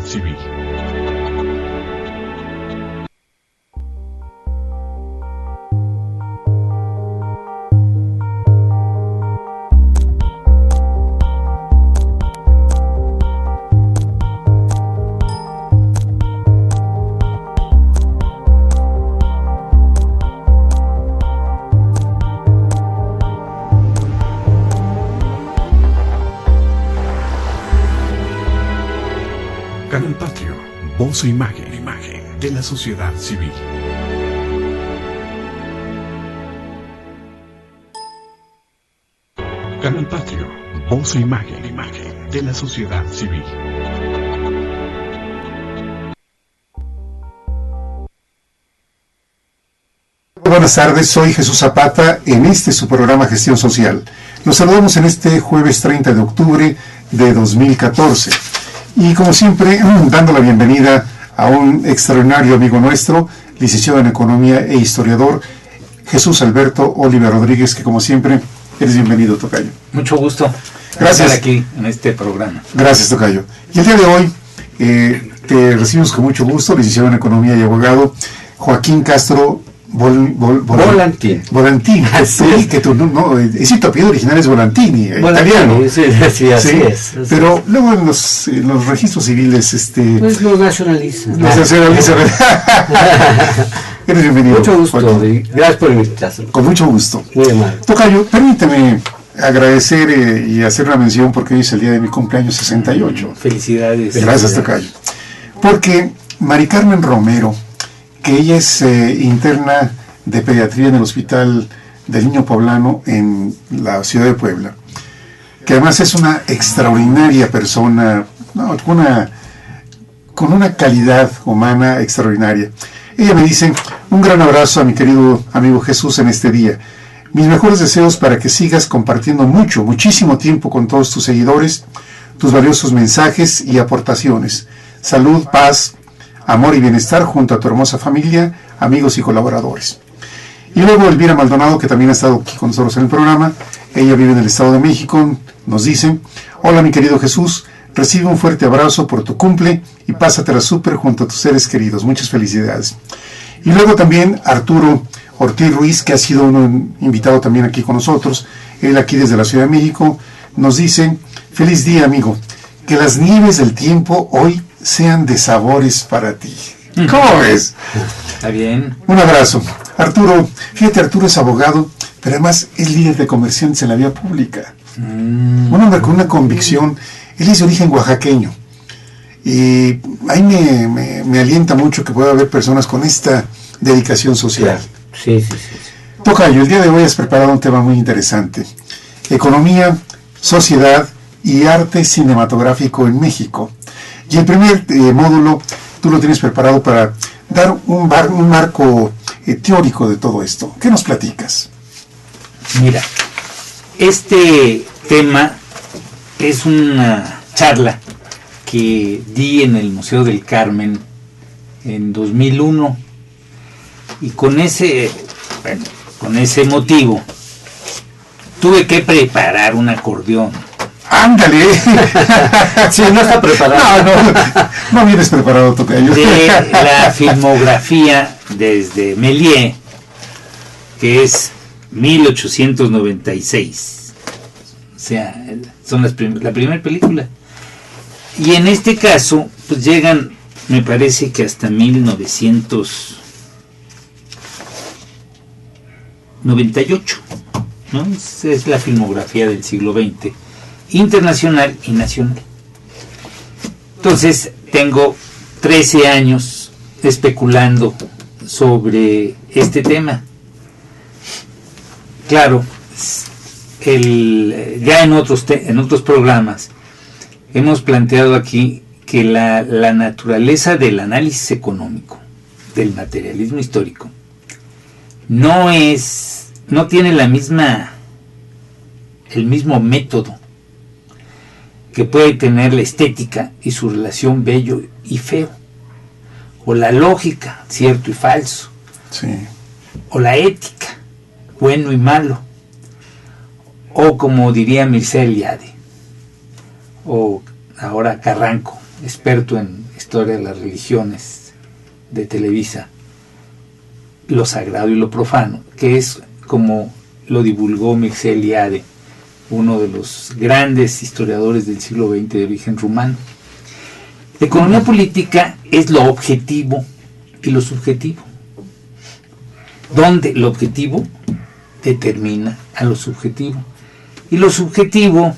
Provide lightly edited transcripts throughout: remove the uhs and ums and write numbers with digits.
civil. Canal Patrio, voz e imagen de la sociedad civil. Canal Patrio, voz e imagen de la sociedad civil. Buenas tardes, soy Jesús Zapata en su programa Gestión Social. Los saludamos en este jueves 30 de octubre de 2014. Y como siempre, dando la bienvenida a un extraordinario amigo nuestro, licenciado en Economía e historiador, Jesús Alberto Oliva Rodríguez, que como siempre, eres bienvenido, tocayo. Mucho gusto. Gracias. Estar aquí en este programa. Gracias, tocayo. Y el día de hoy te recibimos con mucho gusto, licenciado en Economía y abogado, Joaquín Castro Volantín. Volantín, sí, que tu apellido original es Volantini, italiano. Sí, así es. Pero luego en los registros civiles, pues lo nacionaliza. Eres bienvenido. Mucho gusto, Joaquín. gracias por la invitación. Con mucho gusto. Muy amable. Tocayo, permíteme agradecer y hacer una mención porque hoy es el día de mi cumpleaños 68. Felicidades. Gracias, tocayo. Porque Mari Carmen Romero, que ella es interna de pediatría en el Hospital del Niño Poblano en la ciudad de Puebla, que además es una extraordinaria persona, con una calidad humana extraordinaria. Ella me dice: un gran abrazo a mi querido amigo Jesús en este día. Mis mejores deseos para que sigas compartiendo muchísimo tiempo con todos tus seguidores, tus valiosos mensajes y aportaciones. Salud, paz, amor y bienestar junto a tu hermosa familia, amigos y colaboradores. Y luego Elvira Maldonado, que también ha estado aquí con nosotros en el programa. Ella vive en el Estado de México. Nos dice: hola mi querido Jesús, recibe un fuerte abrazo por tu cumple y pásatela súper junto a tus seres queridos. Muchas felicidades. Y luego también Arturo Ortiz Ruiz, que ha sido un invitado también aquí con nosotros. Él aquí desde la Ciudad de México nos dice: feliz día, amigo, que las nieves del tiempo hoy sean de sabores para ti. ¿Cómo ves? Está bien. Un abrazo. Arturo, fíjate, Arturo es abogado, pero además es líder de comerciantes en la vía pública. Un hombre con una convicción. Él es de origen oaxaqueño. Y ahí me alienta mucho que pueda haber personas con esta dedicación social. Sí. Tocayo, el día de hoy has preparado un tema muy interesante: economía, sociedad y arte cinematográfico en México. Y el primer módulo tú lo tienes preparado para dar un marco teórico de todo esto. ¿Qué nos platicas? Mira, este tema es una charla que di en el Museo del Carmen en 2001, y con ese motivo tuve que preparar un acordeón. ¡Ándale! Sí, no está preparado. No vienes preparado, tocayo. De la filmografía desde Méliès, que es 1896. O sea, son la primera película. Y en este caso, pues llegan, me parece que hasta 1998, ¿no? Es la filmografía del siglo XX, internacional y nacional. Entonces, tengo 13 años especulando sobre este tema. Claro, ya en otros programas hemos planteado aquí que la naturaleza del análisis económico, del materialismo histórico, no tiene el mismo método que puede tener la estética y su relación bello y feo, o la lógica, cierto y falso, Sí. o la ética, bueno y malo, o como diría Mircea Eliade, o ahora Carranco, experto en Historia de las Religiones de Televisa, Lo Sagrado y lo Profano, que es como lo divulgó Mircea Eliade, uno de los grandes historiadores del siglo XX de origen rumano. La economía política es lo objetivo y lo subjetivo, donde lo objetivo determina a lo subjetivo. Y lo subjetivo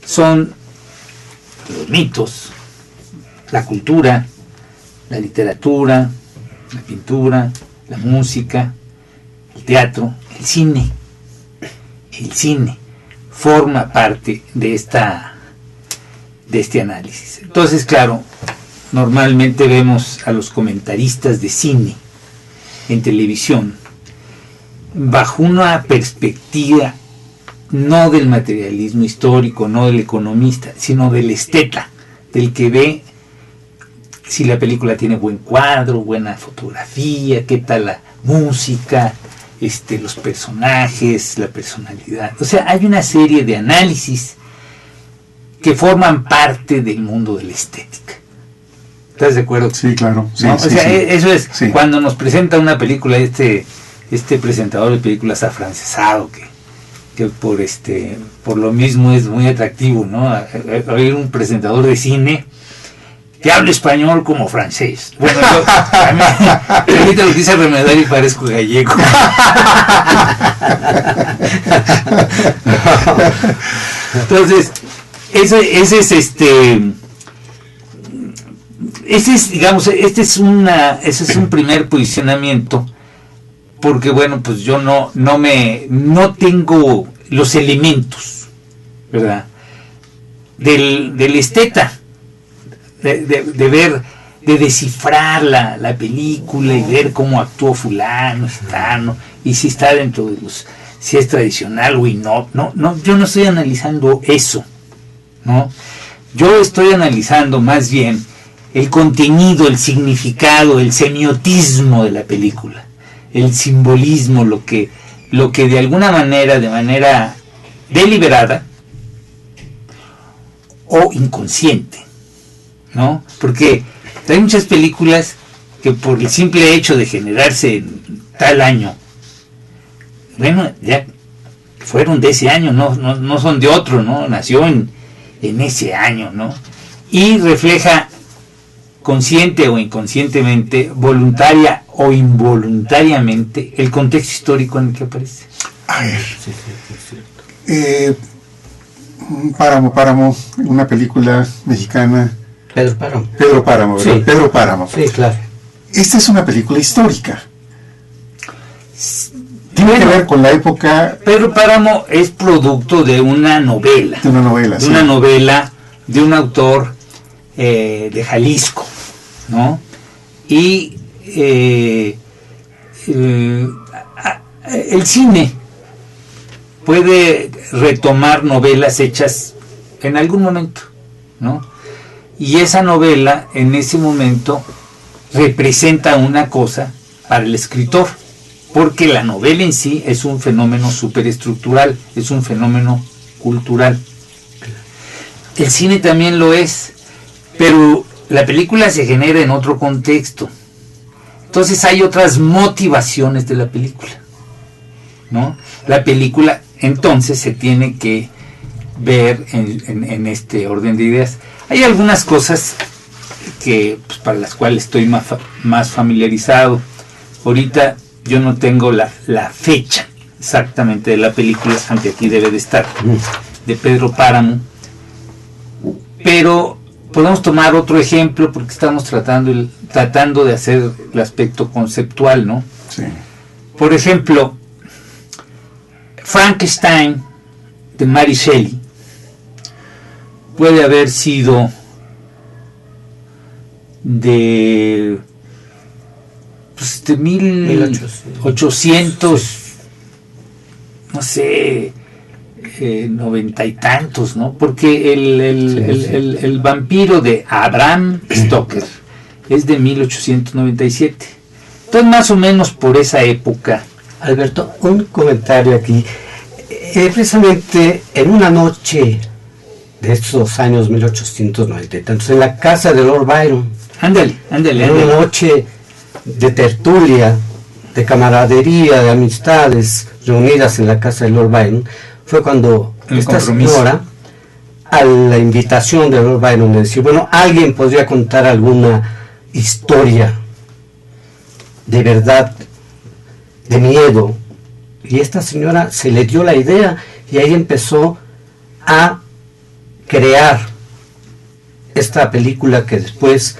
son los mitos, la cultura, la literatura, la pintura, la música, el teatro, el cine. El cine forma parte de este análisis. Entonces, claro, normalmente vemos a los comentaristas de cine en televisión bajo una perspectiva no del materialismo histórico, no del economista, sino del esteta, del que ve si la película tiene buen cuadro, buena fotografía, qué tal la música, los personajes, la personalidad. O sea, hay una serie de análisis que forman parte del mundo de la estética. ¿Estás de acuerdo? Sí, claro. Sí, ¿No? sí, o sea, sí. eso es Sí. cuando nos presenta una película este presentador de películas afrancesado que por lo mismo es muy atractivo, ¿no? Oír un presentador de cine que habla español como francés. Bueno, a mí ahorita lo quise remediar y parezco gallego. Entonces, ese es un primer posicionamiento, porque bueno, pues yo no tengo los elementos, ¿verdad? Del esteta, de ver, de descifrar la película y ver cómo actuó fulano, gitano, y si está dentro de si es tradicional o no, yo no estoy analizando eso, ¿no? Yo estoy analizando más bien el contenido, el significado, el semiotismo de la película, el simbolismo, lo que de alguna manera, de manera deliberada o inconsciente, ¿no? Porque hay muchas películas que por el simple hecho de generarse en tal año, bueno, ya fueron de ese año, no son de otro, ¿no? Nació en ese año, ¿no? Y refleja consciente o inconscientemente, voluntaria o involuntariamente, el contexto histórico en el que aparece. A ver, Páramo, una película mexicana. Pedro Páramo. Pedro Páramo, ¿verdad? Sí. Pedro Páramo. Sí, claro. Esta es una película histórica. Tiene que ver con la época. Pedro Páramo es producto de una novela. De una novela, de sí. una novela de un autor de Jalisco, ¿no? Y el cine puede retomar novelas hechas en algún momento, ¿no? Y esa novela en ese momento representa una cosa para el escritor, porque la novela en sí es un fenómeno superestructural, es un fenómeno cultural. El cine también lo es, pero la película se genera en otro contexto. Entonces hay otras motivaciones de la película, ¿no? La película entonces se tiene que ver en este orden de ideas. Hay algunas cosas que pues, para las cuales estoy más familiarizado. Ahorita yo no tengo la fecha exactamente de la película, aunque aquí debe de estar, de Pedro Páramo, pero podemos tomar otro ejemplo porque estamos tratando de hacer el aspecto conceptual, ¿no? Sí. Por ejemplo, Frankenstein de Mary Shelley puede haber sido de 1800, no sé, 90 y tantos, ¿no? Porque el vampiro de Bram Stoker es de 1897. Entonces, más o menos por esa época. Alberto, un comentario aquí. Precisamente en una noche de estos años 1890 y tantos, en la casa de Lord Byron. Ándale. En una noche de tertulia, de camaradería, de amistades reunidas en la casa de Lord Byron, fue cuando esta señora, a la invitación de Lord Byron, le decía, bueno, alguien podría contar alguna historia de verdad, de miedo. Y esta señora se le dio la idea y ahí empezó a crear esta película que después...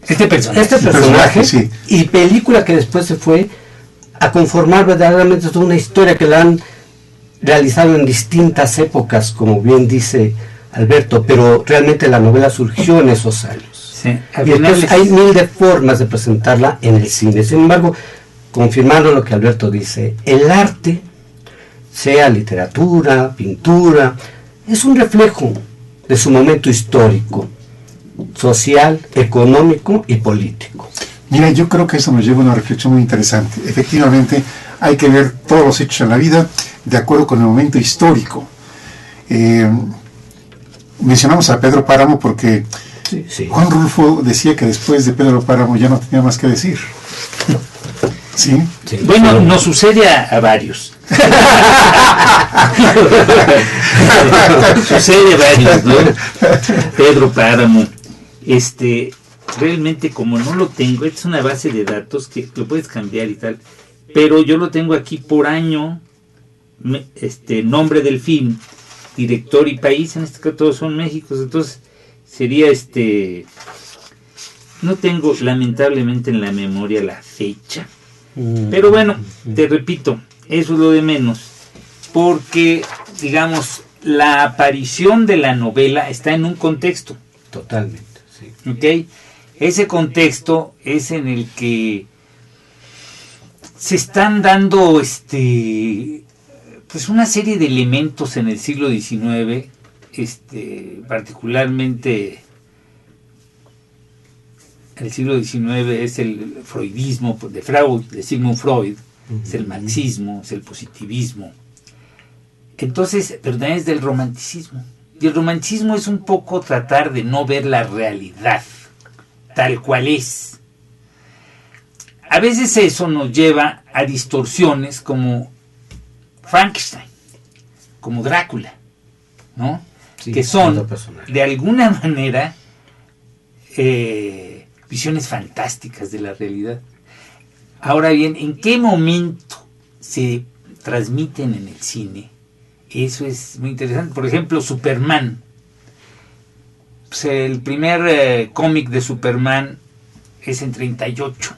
Este personaje sí. Y película que después se fue a conformar verdaderamente toda una historia que la han realizado en distintas épocas, como bien dice Alberto, pero realmente la novela surgió en esos años. Sí, y entonces hay mil de formas de presentarla en el cine. Sin embargo, confirmando lo que Alberto dice, el arte, sea literatura, pintura, es un reflejo de su momento histórico, social, económico y político. Mira, yo creo que eso nos lleva a una reflexión muy interesante. Efectivamente, hay que ver todos los hechos en la vida de acuerdo con el momento histórico. Mencionamos a Pedro Páramo porque sí. Juan Rulfo decía que después de Pedro Páramo ya no tenía más que decir. ¿Sí? Sí. Bueno, nos sucede a varios. Sucede a varios, ¿no? Pedro Páramo. Realmente, como no lo tengo, es una base de datos que lo puedes cambiar y tal, pero yo lo tengo aquí por año, nombre del film, director y país, en este caso todos son México, entonces sería no tengo lamentablemente en la memoria la fecha, pero bueno, te repito, eso es lo de menos, porque digamos, la aparición de la novela está en un contexto. Totalmente, sí. ¿Ok? Ese contexto es en el que se están dando pues una serie de elementos en el siglo XIX, particularmente el siglo XIX es el freudismo de Freud, de Sigmund Freud, es el marxismo, es el positivismo. Entonces, pero también es del romanticismo. Y el romanticismo es un poco tratar de no ver la realidad tal cual es. A veces eso nos lleva a distorsiones como Frankenstein, como Drácula, ¿no? Sí, que son, de alguna manera, visiones fantásticas de la realidad. Ahora bien, ¿en qué momento se transmiten en el cine? Eso es muy interesante. Por ejemplo, Superman. Pues el primer cómic de Superman es en 38.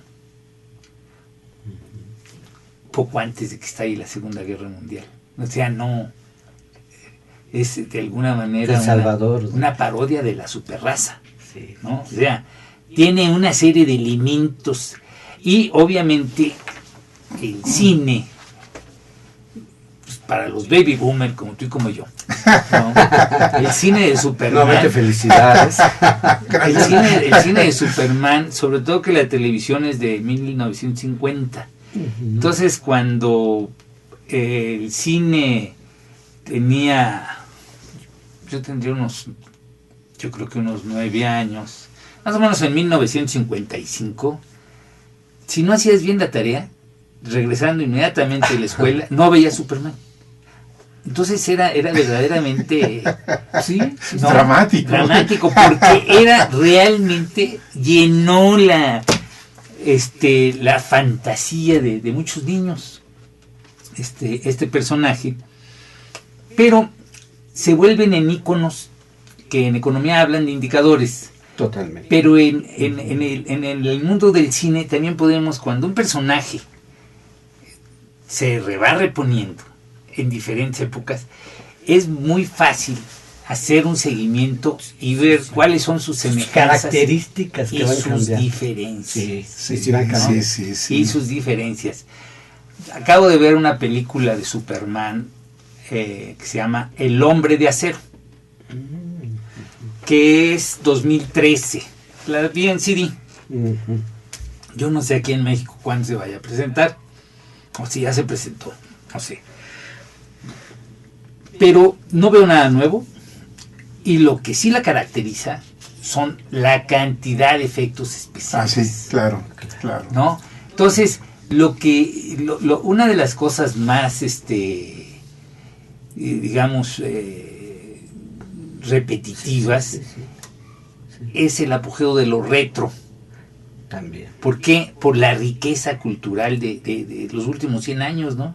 Poco antes de que esté ahí la Segunda Guerra Mundial. O sea, no... Es de alguna manera una parodia de la superraza. Sí. ¿No? O sea, tiene una serie de elementos. Y obviamente el cine... para los baby boomers como tú y como yo, ¿no? El cine de Superman, nuevamente felicidades. el cine de Superman, sobre todo que la televisión es de 1950. Entonces cuando el cine yo tendría yo creo que unos 9 años, más o menos en 1955, si no hacías bien la tarea, regresando inmediatamente de la escuela, no veía Superman. Entonces era verdaderamente dramático, porque era realmente, llenó la fantasía de muchos niños este personaje, pero se vuelven en íconos que en economía hablan de indicadores. Totalmente. Pero en el mundo del cine también podemos, cuando un personaje se va reponiendo en diferentes épocas, es muy fácil hacer un seguimiento y ver cuáles son sus semejanzas, características y sus diferencias. Y sus diferencias. Acabo de ver una película de Superman que se llama El Hombre de Acero, que es 2013. La vi en CD. Yo no sé aquí en México cuándo se vaya a presentar, o si ya se presentó, no sé. Pero no veo nada nuevo. Y lo que sí la caracteriza son la cantidad de efectos especiales. Ah, sí, claro, claro. ¿No? Entonces, una de las cosas más, digamos, repetitivas es el apogeo de lo retro. También. ¿Por qué? Por la riqueza cultural de los últimos 100 años, ¿no?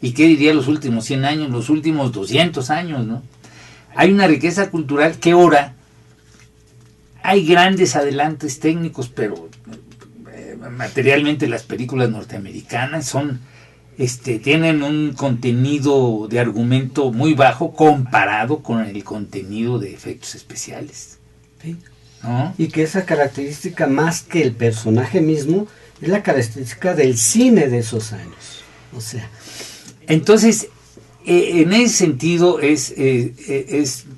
¿Y qué diría los últimos 100 años? Los últimos 200 años, ¿no? Hay una riqueza cultural que ahora hay grandes adelantos técnicos, pero materialmente las películas norteamericanas tienen un contenido de argumento muy bajo comparado con el contenido de efectos especiales. Sí. ¿No? Y que esa característica, más que el personaje mismo, es la característica del cine de esos años. O sea, entonces, en ese sentido es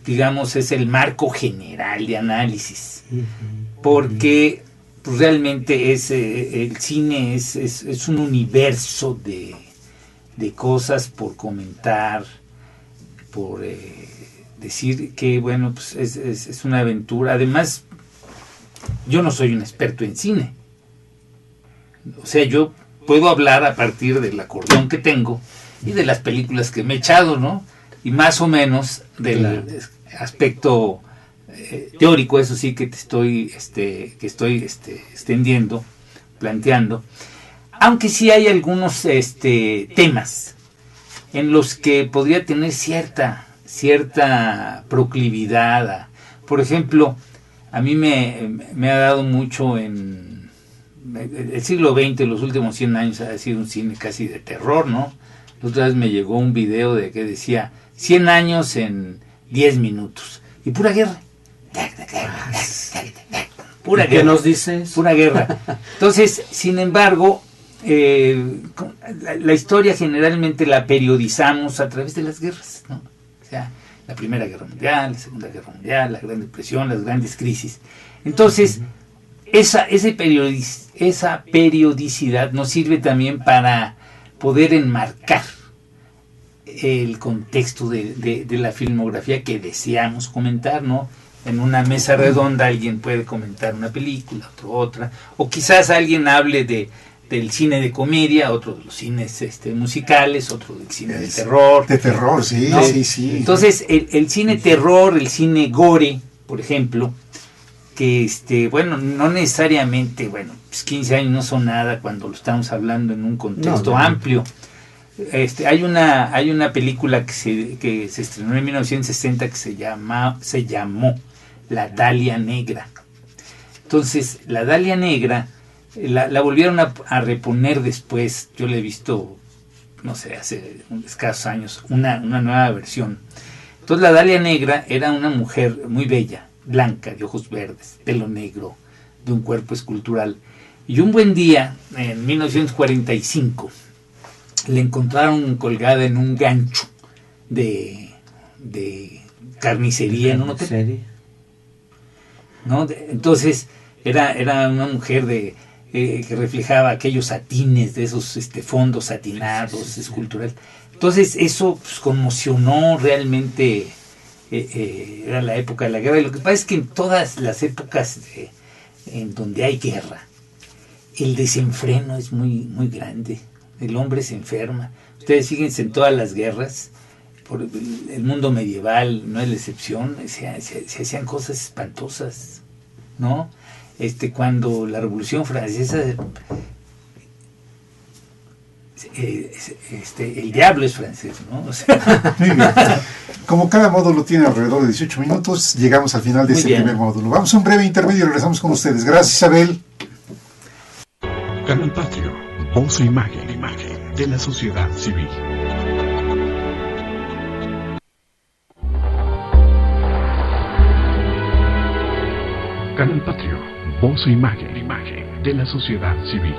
digamos, es el marco general de análisis, porque pues, realmente el cine es un universo de cosas por comentar, por decir que, bueno, pues es una aventura. Además, yo no soy un experto en cine. O sea, yo puedo hablar a partir del acordeón que tengo y de las películas que me he echado, ¿no? Y más o menos del aspecto teórico, eso sí, que estoy extendiendo, planteando. Aunque sí hay algunos temas en los que podría tener cierta proclividad. Por ejemplo, a mí me ha dado mucho en el siglo XX, los últimos 100 años, ha sido un cine casi de terror, ¿no? La otra vez me llegó un video de que decía 100 años en 10 minutos. Y pura guerra. Pura guerra. ¿Qué nos dices? Pura guerra. Entonces, sin embargo, la historia generalmente la periodizamos a través de las guerras, ¿no? O sea, la Primera Guerra Mundial, la Segunda Guerra Mundial, la Gran Depresión, las grandes crisis. Entonces, esa periodicidad nos sirve también para poder enmarcar el contexto de la filmografía que deseamos comentar, ¿no? En una mesa redonda alguien puede comentar una película, otra, o quizás alguien hable del cine de comedia, otro de los cines musicales, otro del cine de terror. De terror, sí, ¿no? sí. Entonces, el cine terror, el cine gore, por ejemplo, que bueno, no necesariamente, bueno, pues 15 años no son nada cuando lo estamos hablando en un contexto amplio. Hay una película que se estrenó en 1960 que se llamó La Dalia Negra. Entonces, La Dalia Negra la volvieron a reponer después. Yo la he visto, no sé, hace escasos años, una nueva versión. Entonces, La Dalia Negra era una mujer muy bella, blanca, de ojos verdes, pelo negro, de un cuerpo escultural. Y un buen día, en 1945, le encontraron colgada en un gancho de carnicería en un hotel, ¿no? Entonces era una mujer que reflejaba aquellos satines, de esos fondos satinados, escultural. Entonces eso pues, conmocionó realmente. Era la época de la guerra, y lo que pasa es que en todas las épocas en donde hay guerra, el desenfreno es muy, muy grande. El hombre se enferma. Ustedes fíjense en todas las guerras, por el mundo medieval no es la excepción, se hacían cosas espantosas, ¿no? Cuando la Revolución Francesa, el diablo es francés, ¿no? O sea, como cada módulo tiene alrededor de 18 minutos, llegamos al final de este primer módulo. Vamos a un breve intermedio y regresamos con ustedes. Gracias, Isabel. Canal Patrio, voz e imagen de la sociedad civil. Canal Patrio, voz e imagen de la sociedad civil.